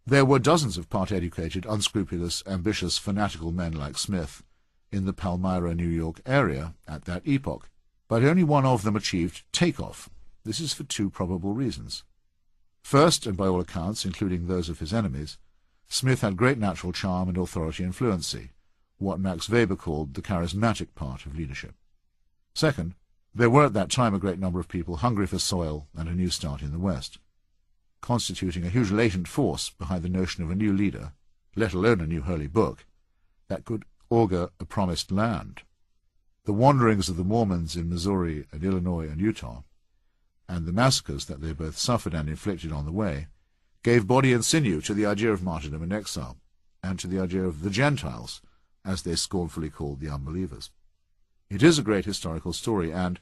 There were dozens of part-educated, unscrupulous, ambitious, fanatical men like Smith in the Palmyra, New York area at that epoch, but only one of them achieved take-off. This is for two probable reasons. First, and by all accounts, including those of his enemies, Smith had great natural charm and authority and fluency, what Max Weber called the charismatic part of leadership. Second, there were at that time a great number of people hungry for soil and a new start in the West, constituting a huge latent force behind the notion of a new leader, let alone a new holy book, that could augur a promised land. The wanderings of the Mormons in Missouri and Illinois and Utah, and the massacres that they both suffered and inflicted on the way, gave body and sinew to the idea of martyrdom and exile, and to the idea of the Gentiles, as they scornfully called the unbelievers. It is a great historical story, and,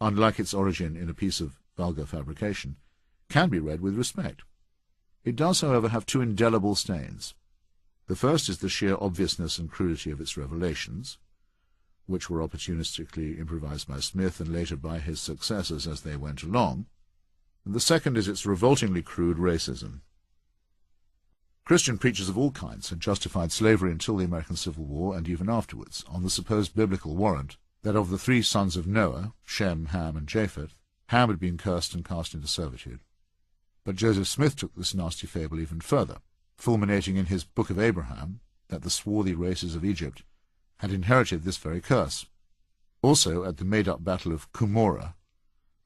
unlike its origin in a piece of vulgar fabrication, can be read with respect. It does, however, have two indelible stains. The first is the sheer obviousness and crudity of its revelations, which were opportunistically improvised by Smith and later by his successors as they went along, and the second is its revoltingly crude racism. Christian preachers of all kinds had justified slavery until the American Civil War and even afterwards on the supposed biblical warrant that of the three sons of Noah, Shem, Ham, and Japheth, Ham had been cursed and cast into servitude. But Joseph Smith took this nasty fable even further, fulminating in his Book of Abraham that the swarthy races of Egypt had inherited this very curse. Also, at the made-up Battle of Cumorah,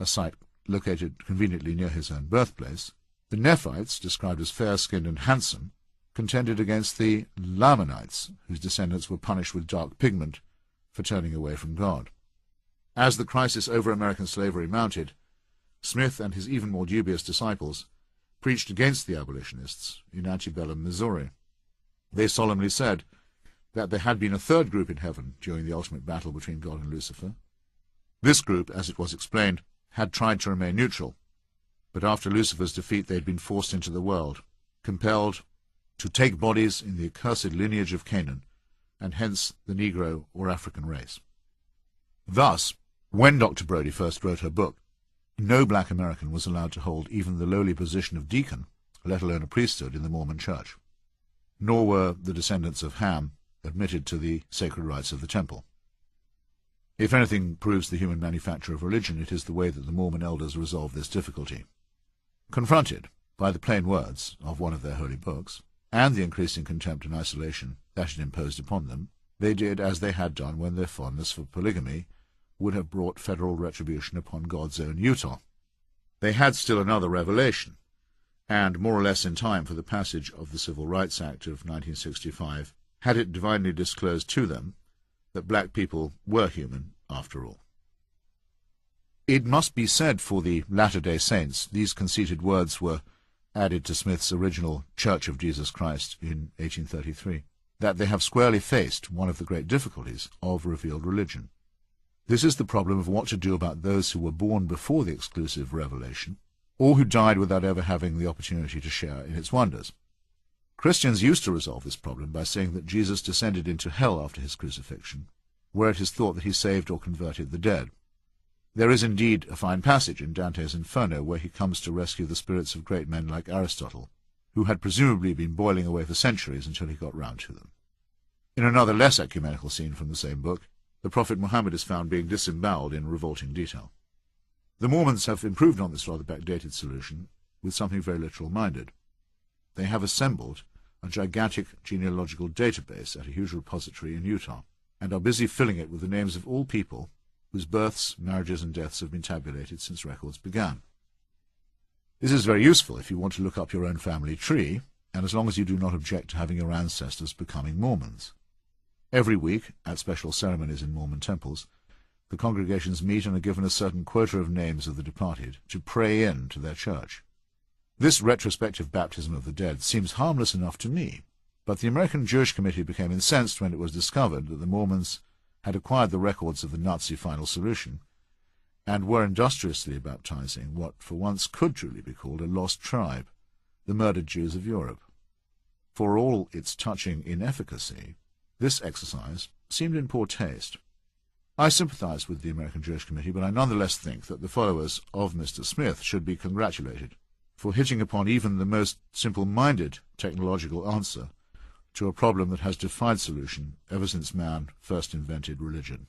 a site located conveniently near his own birthplace, the Nephites, described as fair-skinned and handsome, contended against the Lamanites, whose descendants were punished with dark pigment for turning away from God. As the crisis over American slavery mounted, Smith and his even more dubious disciples preached against the abolitionists in antebellum Missouri. They solemnly said that there had been a third group in heaven during the ultimate battle between God and Lucifer. This group, as it was explained, had tried to remain neutral, but after Lucifer's defeat they had been forced into the world, compelled to take bodies in the accursed lineage of Canaan, and hence the Negro or African race. Thus, when Dr. Brodie first wrote her book, no black American was allowed to hold even the lowly position of deacon, let alone a priesthood in the Mormon Church. Nor were the descendants of Ham admitted to the sacred rites of the temple. If anything proves the human manufacture of religion, it is the way that the Mormon elders resolved this difficulty. Confronted by the plain words of one of their holy books, and the increasing contempt and isolation that it imposed upon them, they did as they had done when their fondness for polygamy would have brought federal retribution upon God's own Utah. They had still another revelation, and more or less in time for the passage of the Civil Rights Act of 1965, had it divinely disclosed to them that black people were human after all. It must be said for the Latter-day Saints, these conceited words were added to Smith's original Church of Jesus Christ in 1833, that they have squarely faced one of the great difficulties of revealed religion. This is the problem of what to do about those who were born before the exclusive revelation, or who died without ever having the opportunity to share in its wonders. Christians used to resolve this problem by saying that Jesus descended into hell after his crucifixion, where it is thought that he saved or converted the dead. There is indeed a fine passage in Dante's Inferno where he comes to rescue the spirits of great men like Aristotle, who had presumably been boiling away for centuries until he got round to them. In another less ecumenical scene from the same book, the Prophet Muhammad is found being disemboweled in revolting detail. The Mormons have improved on this rather backdated solution with something very literal-minded. They have assembled a gigantic genealogical database at a huge repository in Utah, and are busy filling it with the names of all people whose births, marriages, and deaths have been tabulated since records began. This is very useful if you want to look up your own family tree, and as long as you do not object to having your ancestors becoming Mormons. Every week, at special ceremonies in Mormon temples, the congregations meet and are given a certain quota of names of the departed to pray in to their church. This retrospective baptism of the dead seems harmless enough to me, but the American Jewish Committee became incensed when it was discovered that the Mormons had acquired the records of the Nazi final solution, and were industriously baptizing what for once could truly be called a lost tribe, the murdered Jews of Europe. For all its touching inefficacy, this exercise seemed in poor taste. I sympathize with the American Jewish Committee, but I nonetheless think that the followers of Mr. Smith should be congratulated. for hitting upon even the most simple-minded technological answer to a problem that has defied solution ever since man first invented religion.